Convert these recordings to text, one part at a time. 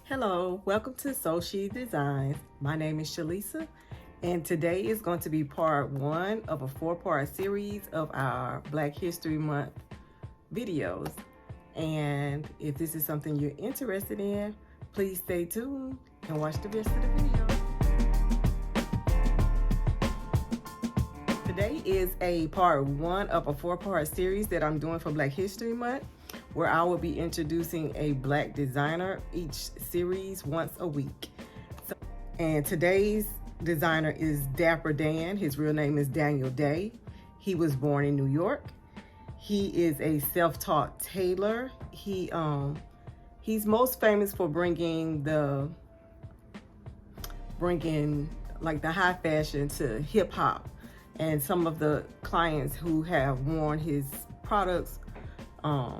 Hello, welcome to So She Designs. My name is Shalisa, and today is going to be part one of a 4-part series of our Black History Month videos. And if this is something you're interested in, please stay tuned and watch the rest of the video. Today is a part one of a 4-part series that I'm doing for Black History Month, where I will be introducing a Black designer each series once a week. And today's designer is Dapper Dan. His real name is Daniel Day. He was born in New York. He is a self-taught tailor. He's most famous for bringing like the high fashion to hip hop. And some of the clients who have worn his products,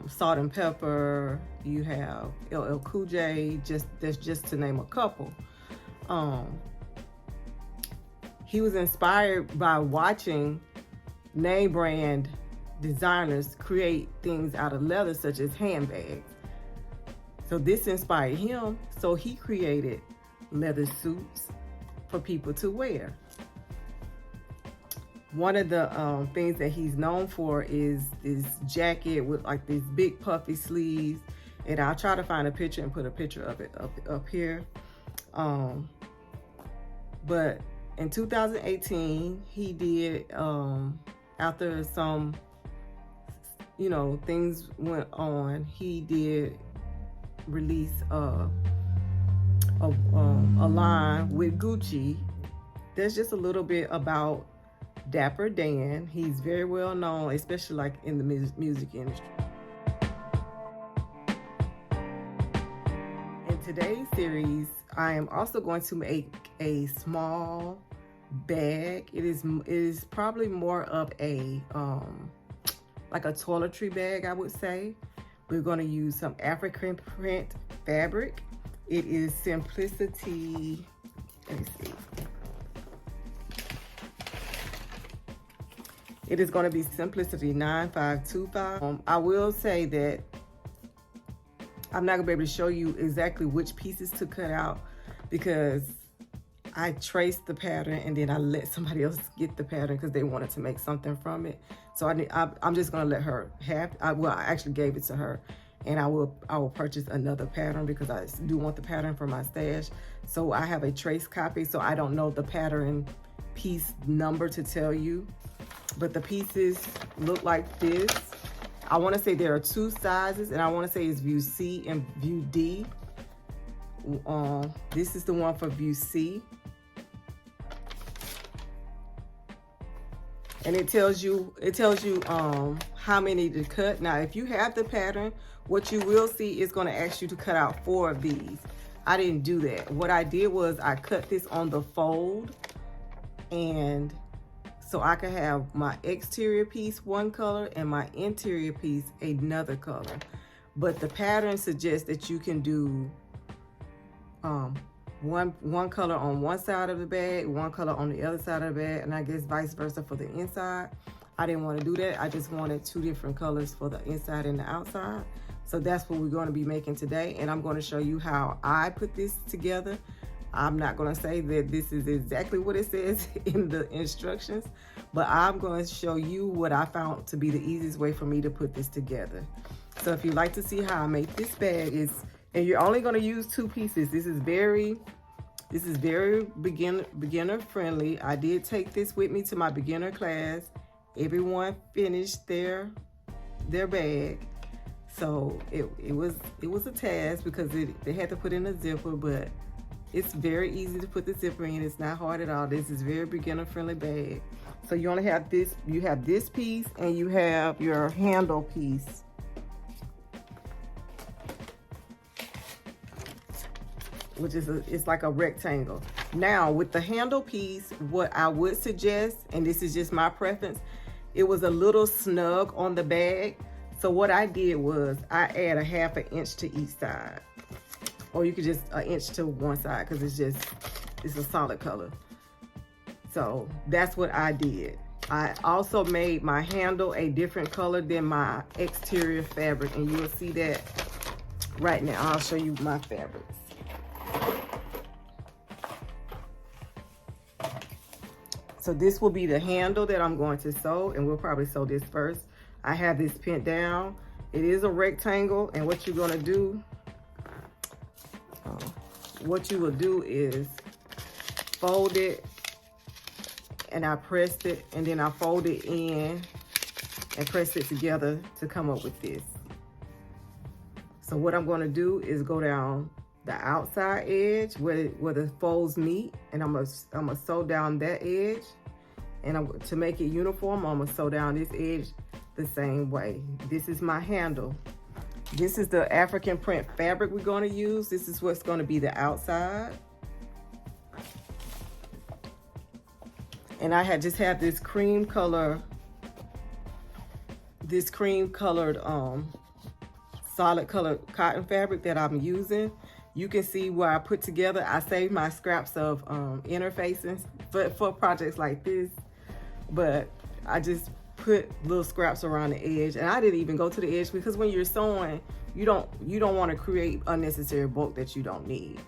Salt and Pepper, you have LL Cool J, that's just to name a couple. He was inspired by watching name brand designers create things out of leather, such as handbags. So this inspired him, so he created leather suits for people to wear. One of the things that he's known for is this jacket with like these big puffy sleeves, and I'll try to find a picture and put a picture of it up here. But in 2018, he did, after some, things went on, he did release a line with Gucci. There's just a little bit about Dapper Dan. He's very well known, especially like in the music industry. In today's series, I am also going to make a small bag. It is probably more of a like a toiletry bag, I would say. We're going to use some African print fabric. It is Simplicity. Let me see. It is going to be Simplicity 9525. I will say that I'm not going to be able to show you exactly which pieces to cut out, because I traced the pattern and then I let somebody else get the pattern because they wanted to make something from it. So I'm just going to let her have. I actually gave it to her, and I will purchase another pattern because I do want the pattern for my stash. So I have a trace copy, so I don't know the pattern piece number to tell you. But the pieces look like this. I want to say there are 2 sizes, and I want to say it's view C and view D. This is the one for view C. And it tells you how many to cut. Now, if you have the pattern, what you will see is going to ask you to cut out 4 of these. I didn't do that. What I did was I cut this on the fold, and so I could have my exterior piece one color and my interior piece another color. But the pattern suggests that you can do one color on one side of the bag, one color on the other side of the bag, and I guess vice versa for the inside. I didn't want to do that. I just wanted 2 different colors for the inside and the outside. So that's what we're going to be making today, and I'm going to show you how I put this together. I'm not going to say that this is exactly what it says in the instructions, but I'm going to show you what I found to be the easiest way for me to put this together. So if you'd like to see how I make this bag, and you're only going to use 2 pieces. This is very beginner friendly. I did take this with me to my beginner class. Everyone finished their bag. So it was a task because they had to put in a zipper, but it's very easy to put the zipper in. It's not hard at all. This is very beginner friendly bag. So you only have this, you have this piece, and you have your handle piece. Which is it's like a rectangle. Now with the handle piece, what I would suggest, and this is just my preference, it was a little snug on the bag. So what I did was I add a ½ inch to each side. Or you could just 1 inch to one side, because it's a solid color. So that's what I did. I also made my handle a different color than my exterior fabric, and you'll see that right now. I'll show you my fabrics. So this will be the handle that I'm going to sew, and we'll probably sew this first. I have this pinned down. It is a rectangle, and what you're going to do, what you will do is fold it, and I pressed it, and then I fold it in and press it together to come up with this. So what I'm going to do is go down the outside edge where the folds meet, and I'm gonna sew down that edge, and to make it uniform, I'm gonna sew down this edge the same way. This is my handle. This is the African print fabric we're going to use. This is what's going to be the outside. And I had just had this cream colored solid colored cotton fabric that I'm using. You can see where I put together, I saved my scraps of interfacing for projects like this, but I just put little scraps around the edge, and I didn't even go to the edge because when you're sewing, you don't want to create unnecessary bulk that you don't need.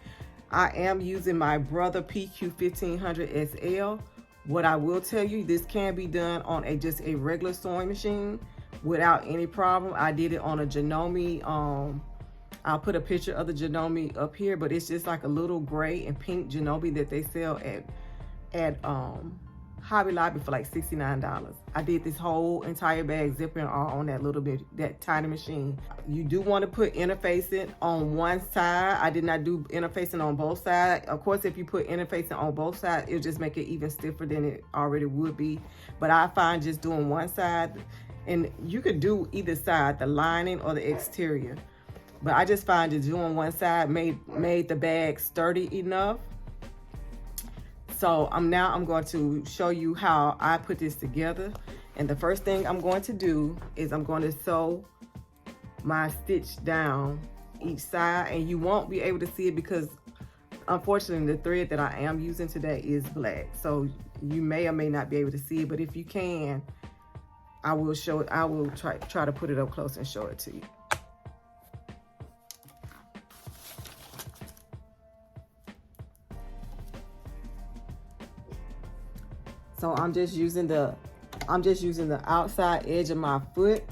I am using my Brother PQ 1500 SL. What I will tell you, this can be done on just a regular sewing machine without any problem. I did it on a Janome. I'll put a picture of the Janome up here, but it's just like a little gray and pink Janome that they sell at Hobby Lobby for like $69. I did this whole entire bag zipping on that tiny machine. You do want to put interfacing on one side. I did not do interfacing on both sides. Of course, if you put interfacing on both sides, it'll just make it even stiffer than it already would be. But I find just doing one side, and you could do either side, the lining or the exterior. But I just find that doing one side made the bag sturdy enough. So I'm going to show you how I put this together. And the first thing I'm going to do is I'm going to sew my stitch down each side. And you won't be able to see it because unfortunately the thread that I am using today is black. So you may or may not be able to see it, but if you can, I will show it. I will try to put it up close and show it to you. So I'm just using the outside edge of my foot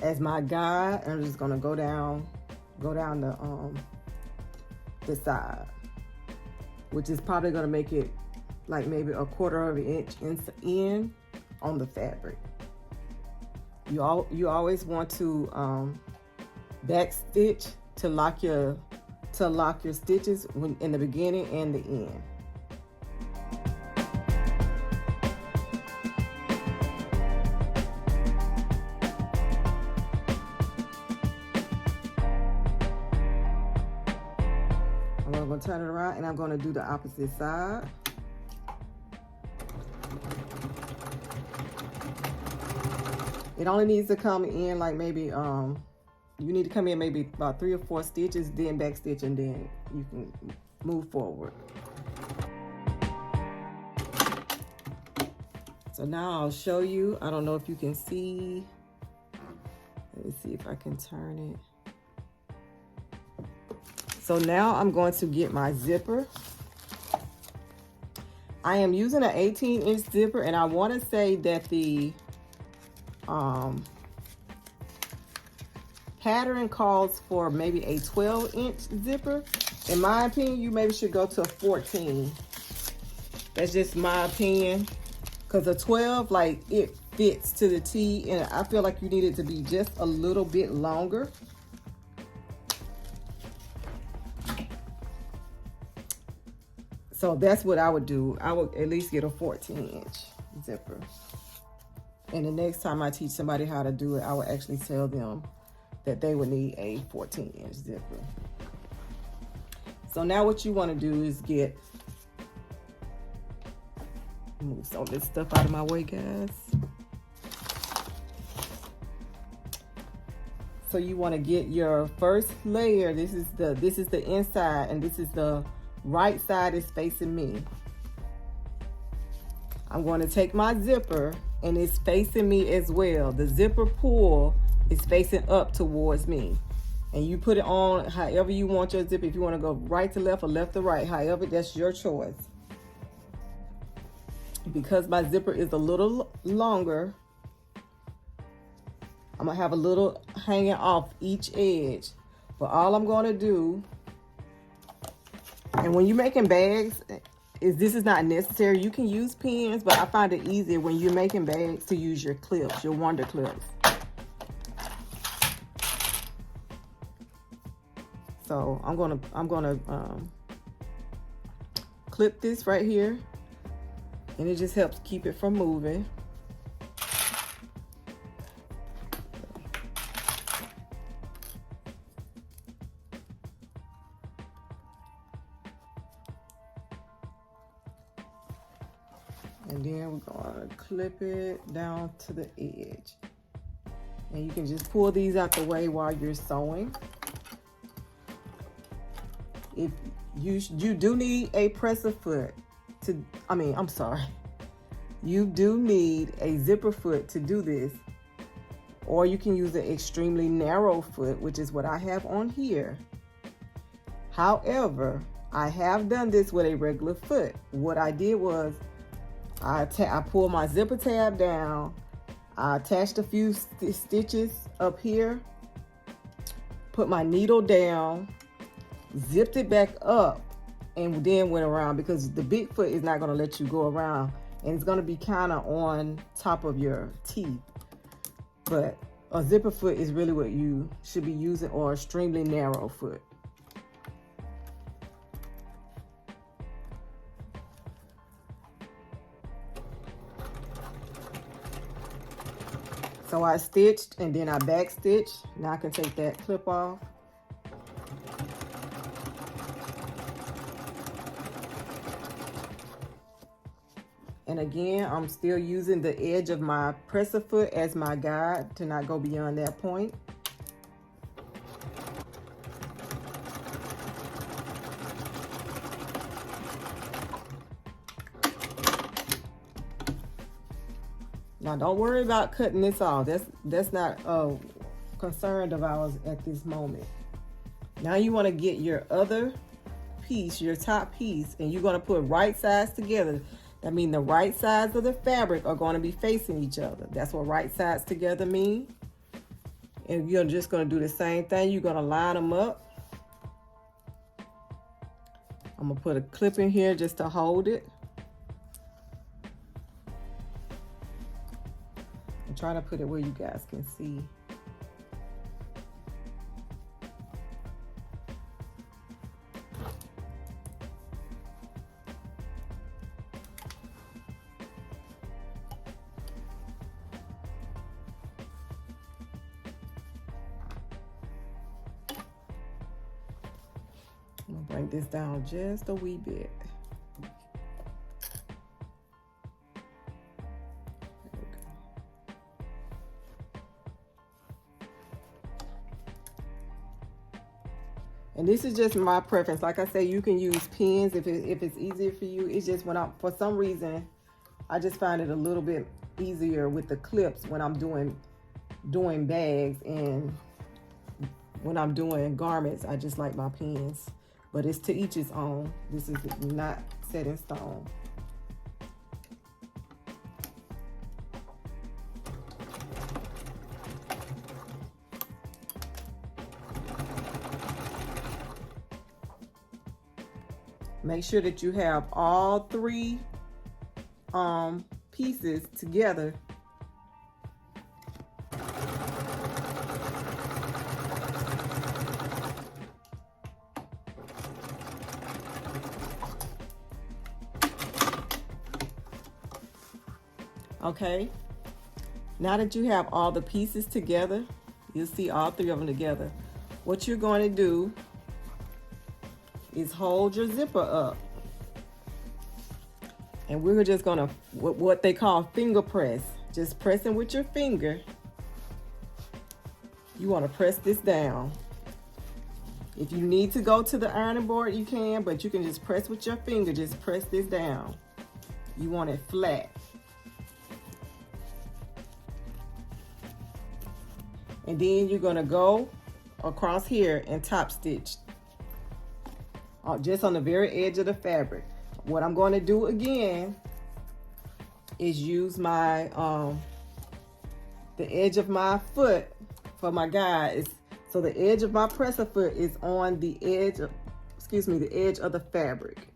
as my guide. And I'm just gonna go down the side, which is probably gonna make it like maybe a quarter of an inch in on the fabric. You always want to back stitch to lock your stitches in the beginning and the end. I'm going to turn it around and I'm going to do the opposite side. It only needs to come in like maybe, you need to come in maybe about 3 or 4 stitches, then back stitch, and then you can move forward. So now I'll show you. I don't know if you can see. Let me see if I can turn it. So now I'm going to get my zipper. I am using an 18-inch zipper, and I want to say that the pattern calls for maybe a 12-inch zipper. In my opinion, you maybe should go to a 14. That's just my opinion, because a 12, like, it fits to the T, and I feel like you need it to be just a little bit longer. So that's what I would do. I would at least get a 14-inch zipper. And the next time I teach somebody how to do it, I would actually tell them that they would need a 14-inch zipper. So now what you want to do is move some of this stuff out of my way, guys. So you want to get your first layer. This is the inside, and this is the right side is facing me. I'm going to take my zipper, and it's facing me as well. The zipper pull is facing up towards me. And you put it on however you want your zipper. If you want to go right to left or left to right, however, that's your choice. Because my zipper is a little longer, I'm gonna have a little hanging off each edge. But all I'm gonna do, and when you're making bags, this is not necessary. You can use pins, but I find it easier when you're making bags to use your clips, your Wonder clips. So I'm gonna clip this right here, and it just helps keep it from moving. And then we're gonna clip it down to the edge. And you can just pull these out the way while you're sewing. If you do need a presser foot to, you do need a zipper foot to do this, or you can use an extremely narrow foot, which is what I have on here. However, I have done this with a regular foot. What I did was I pulled my zipper tab down, I attached a few stitches up here, put my needle down, zipped it back up, and then went around, because the big foot is not going to let you go around, and it's going to be kind of on top of your teeth. But a zipper foot is really what you should be using, or a extremely narrow foot. So I stitched and then I back stitched. Now I can take that clip off. And again, I'm still using the edge of my presser foot as my guide to not go beyond that point. Now don't worry about cutting this off. That's not a concern of ours at this moment. Now you want to get your other piece, your top piece, and you're going to put right sides together. That means the right sides of the fabric are going to be facing each other. That's what right sides together mean. And you're just going to do the same thing. You're going to line them up. I'm going to put a clip in here just to hold it. I'm trying to put it where you guys can see. I'm gonna bring this down just a wee bit. And this is just my preference. Like I say, you can use pins if it's easier for you. It's just when for some reason, I just find it a little bit easier with the clips when I'm doing bags, and when I'm doing garments, I just like my pins. But it's to each his own. This is not set in stone. Make sure that you have all three pieces together. Okay, now that you have all the pieces together, you'll see all three of them together. What you're going to do is hold your zipper up. And we're just gonna, what they call finger press. Just pressing with your finger. You wanna press this down. If you need to go to the ironing board, you can, but you can just press with your finger, just press this down. You want it flat. And then you're gonna go across here and top stitch just on the very edge of the fabric. What I'm going to do again is use my the edge of my foot for my guide. So the edge of my presser foot is on the edge of, the edge of the fabric.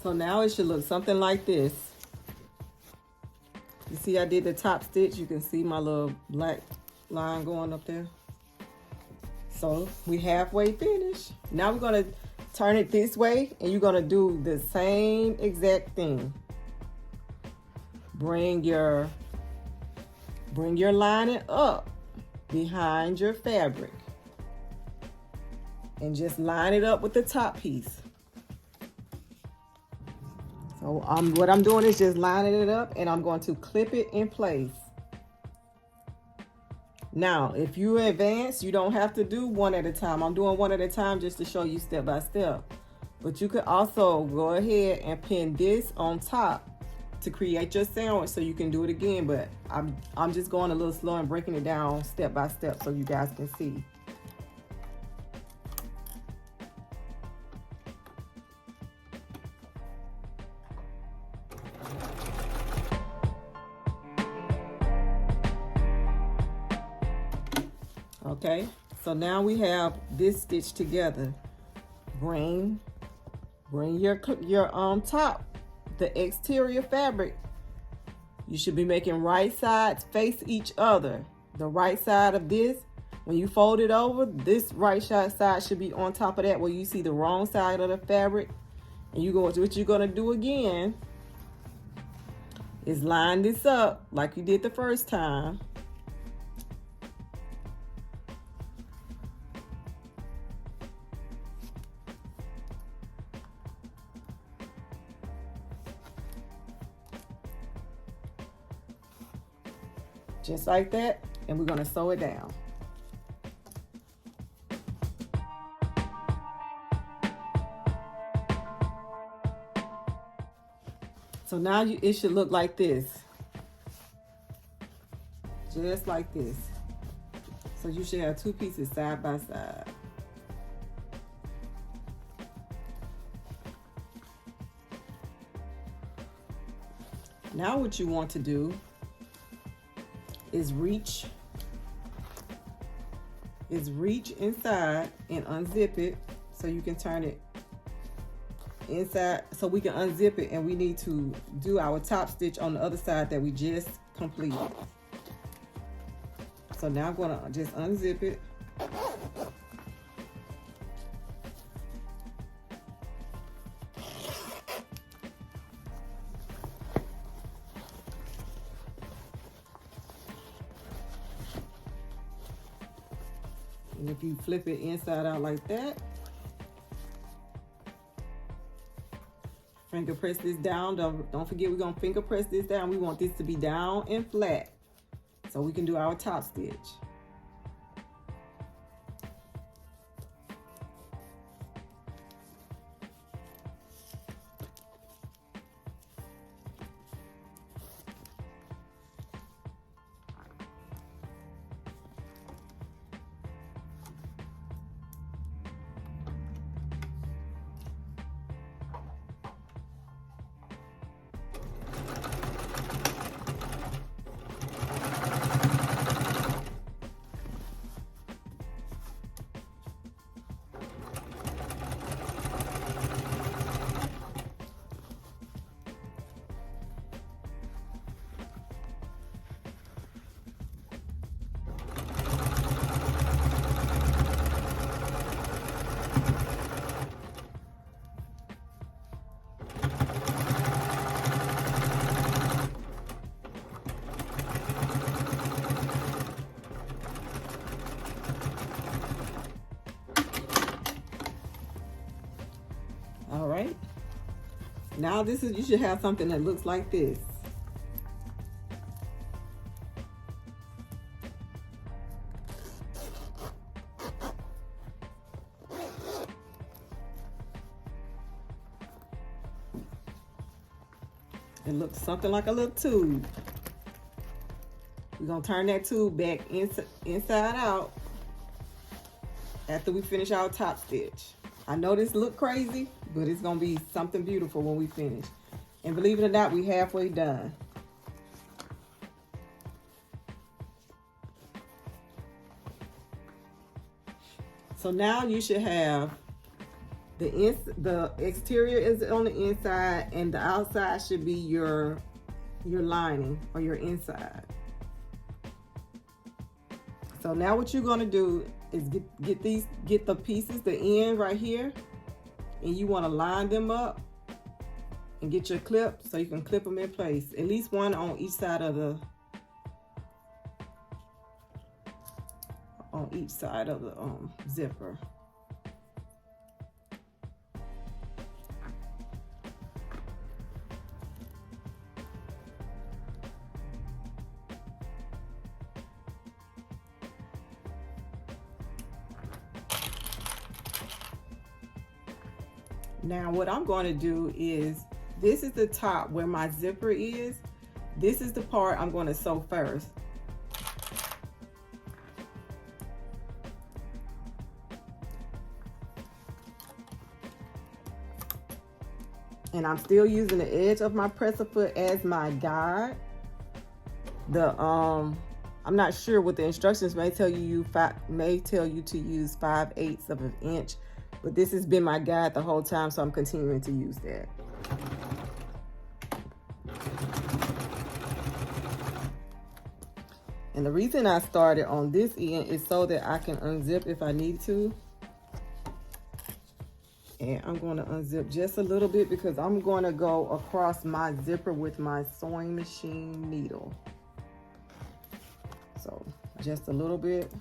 So now it should look something like this. You see I did the top stitch. You can see my little black line going up there. So we halfway finished. Now we're gonna turn it this way and you're gonna do the same exact thing. Bring your lining up behind your fabric and just line it up with the top piece. So what I'm doing is just lining it up and I'm going to clip it in place. Now, if you advance, you don't have to do one at a time. I'm doing one at a time just to show you step by step. But you could also go ahead and pin this on top to create your sandwich so you can do it again. But I'm just going a little slow and breaking it down step by step so you guys can see. Okay, so now we have this stitch together. Bring your top, the exterior fabric. You should be making right sides face each other. The right side of this, when you fold it over, this right side should be on top of that where you see the wrong side of the fabric. And what you're gonna do again is line this up like you did the first time. Just like that, and we're gonna sew it down. So now it should look like this. Just like this. So you should have two pieces side by side. Now what you want to do is reach inside and unzip it so you can turn it inside, so we can unzip it, and we need to do our top stitch on the other side that we just completed. So now I'm going to just unzip it. And if you flip it inside out like that, finger press this down. Don't forget, we're gonna finger press this down. We want this to be down and flat so we can do our top stitch. All right, now you should have something that looks like this. It looks something like a little tube. We're gonna turn that tube back inside out after we finish our top stitch. I know this look crazy, but it's gonna be something beautiful when we finish. And believe it or not, we halfway done. So now you should have the exterior is on the inside, and the outside should be your lining or your inside. So now what you're gonna do is get the pieces, the end right here, and you want to line them up and get your clip so you can clip them in place. At least one on each side of the zipper. Now what I'm going to do is, this is the top where my zipper is. This is the part I'm going to sew first. And I'm still using the edge of my presser foot as my guide. I'm not sure what the instructions may tell you. May tell you to use 5/8 of an inch, but this has been my guide the whole time, so I'm continuing to use that. And the reason I started on this end is so that I can unzip if I need to. And I'm going to unzip just a little bit because I'm going to go across my zipper with my sewing machine needle. So just a little bit.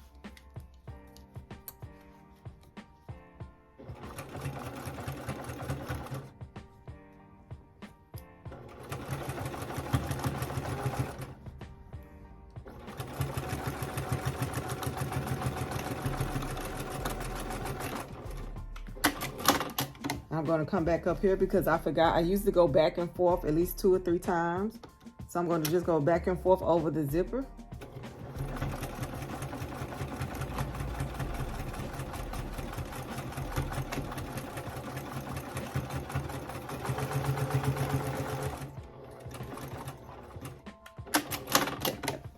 I'm going to come back up here because I forgot I used to go back and forth at least 2 or 3 times. So I'm going to just go back and forth over the zipper.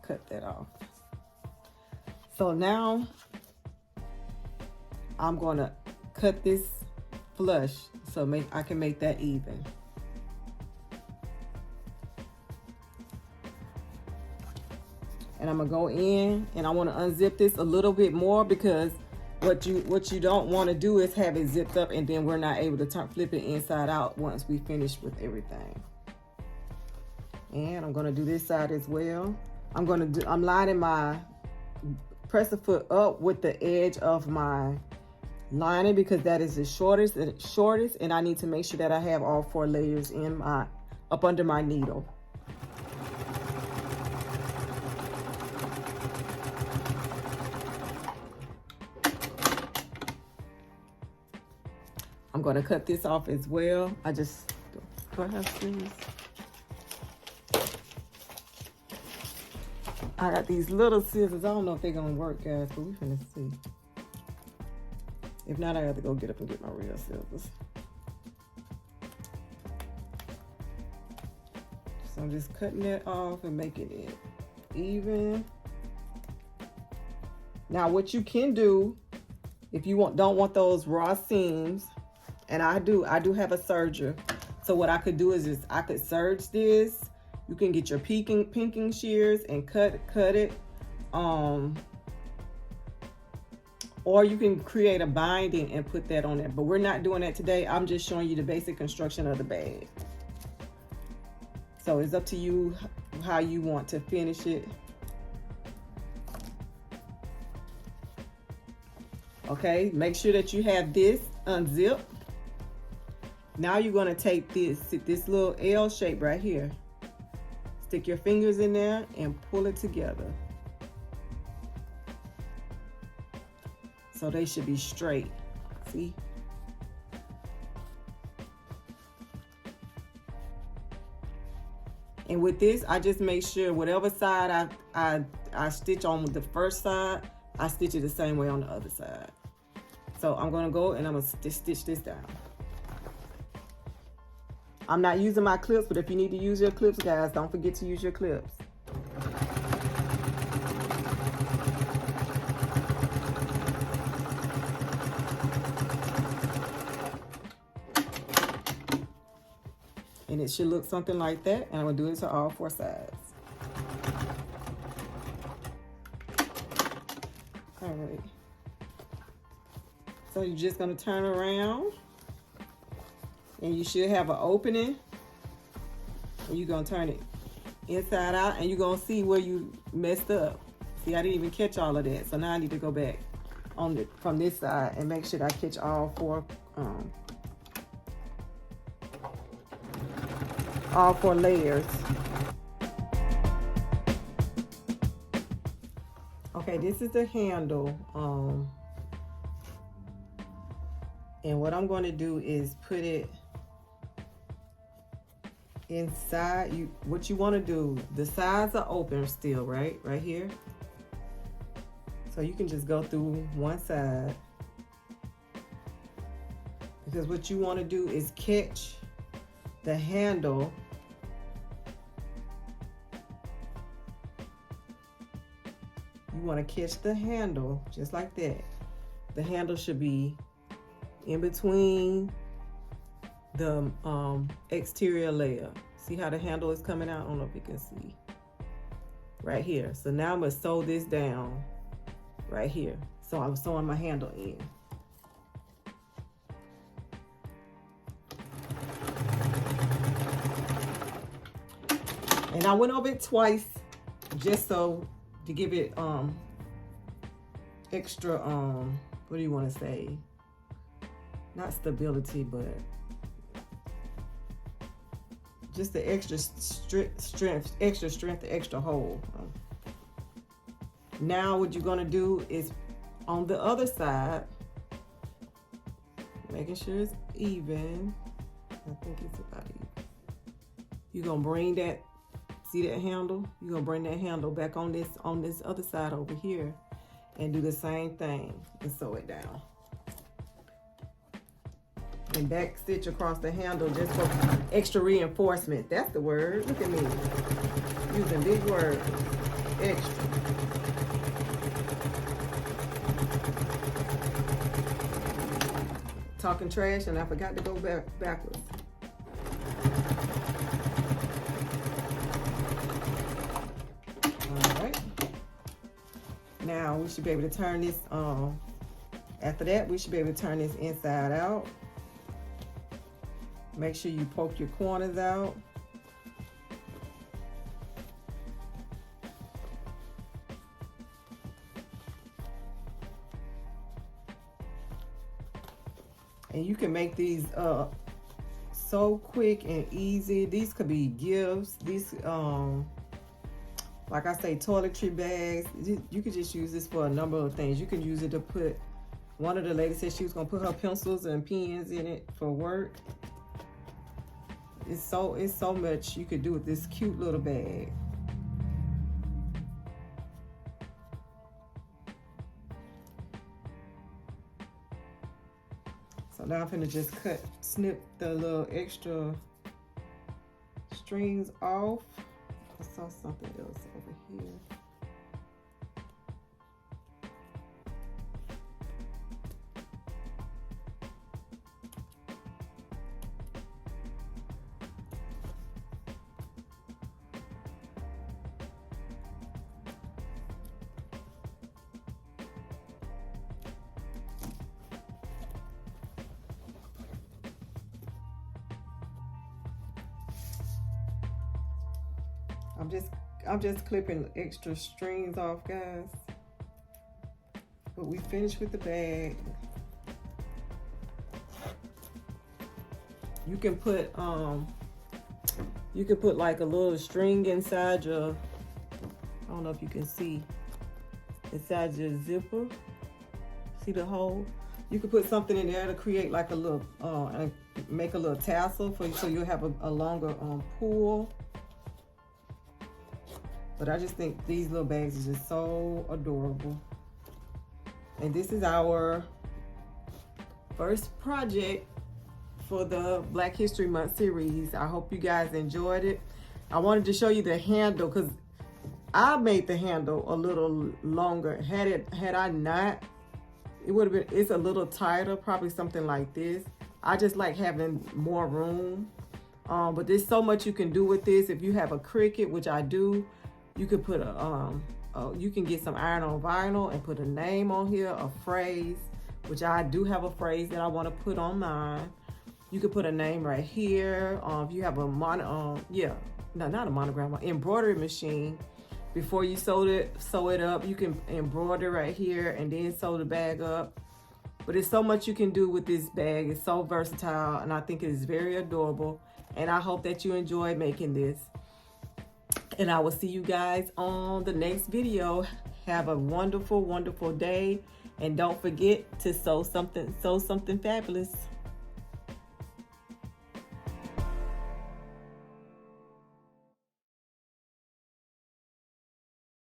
Cut that off. So now I'm going to cut this flush so I can make that even. And I'm gonna go in and I want to unzip this a little bit more because what you don't want to do is have it zipped up and then we're not able to flip it inside out once we finish with everything. And I'm gonna do this side as well. I'm lining my presser foot up with the edge of my lining because that is the shortest, and I need to make sure that I have all 4 layers up under my needle. I'm going to cut this off as well. Do I have scissors? I got these little scissors. I don't know if they're going to work, guys, but we're going to see. If not, I have to go get up and get my real scissors. So I'm just cutting that off and making it even. Now, what you can do, if you don't want those raw seams, and I do have a serger. So what I could do is I could serge this. You can get your pinking shears and cut it. Or you can create a binding and put that on there. But we're not doing that today. I'm just showing you the basic construction of the bag. So it's up to you how you want to finish it. Okay, make sure that you have this unzipped. Now you're going to take this little L shape right here. Stick your fingers in there and pull it together. So they should be straight. See? And with this, I just make sure whatever side I stitch on the first side, I stitch it the same way on the other side. So I'm gonna go and I'm gonna stitch this down. I'm not using my clips, but if you need to use your clips, guys, don't forget to use your clips. And it should look something like that. And I'm gonna do it to all 4 sides. All right. So you're just gonna turn around and you should have an opening. And you're gonna turn it inside out and you're gonna see where you messed up. See, I didn't even catch all of that. So now I need to go back on from this side and make sure I catch all 4 layers. Okay, this is the handle. And what I'm going to do is put it inside. What you want to do, the sides are open still, right here. So you can just go through one side, because what you want to do is catch the handle you want to catch the handle just like that. The handle should be in between the exterior layer. See how the handle is coming out? I don't know if you can see right here. So now I'm gonna sew this down right here. So I'm sewing my handle in. And I went over it twice just so to give it extra what do you want to say? Not stability, but just the extra strength, extra hold. Now what you're gonna do is on the other side, making sure it's even. I think it's about even. You're gonna bring that, see that handle? You're gonna bring that handle back on this other side over here and do the same thing and sew it down. And back stitch across the handle just for extra reinforcement. That's the word. Look at me. Using big words. Extra. Talking trash and I forgot to go backwards. Alright. Now we should be able to turn this after that we should be able to turn this inside out. Make sure you poke your corners out. And you can make these so quick and easy. These could be gifts. These, like I say, toiletry bags. You could just use this for a number of things. You can use it to put, one of the ladies said she was gonna put her pencils and pens in it for work. It's so much you could do with this cute little bag. So now I'm gonna just snip the little extra strings off. I saw something else over here. I'm just clipping extra strings off, guys. But we finished with the bag. You can put like a little string inside your, I don't know if you can see, inside your zipper. See the hole? You can put something in there to create like a little, make a little tassel so you'll have a longer pull. But I just think these little bags are just so adorable. And this is our first project for the Black History Month series. I hope you guys enjoyed it. I wanted to show you the handle because I made the handle a little longer. Had I not, it would have been, it's a little tighter, probably something like this. I just like having more room. But there's so much you can do with this. If you have a Cricut, which I do, you could put you can get some iron-on vinyl and put a name on here, a phrase, which I do have a phrase that I want to put on mine. You could put a name right here. If you have a not a monogram, an embroidery machine. Before you sew it up, you can embroider right here and then sew the bag up. But there's so much you can do with this bag. It's so versatile, and I think it is very adorable. And I hope that you enjoy making this. And I will see you guys on the next video. Have a wonderful, wonderful day. And don't forget to sew something fabulous.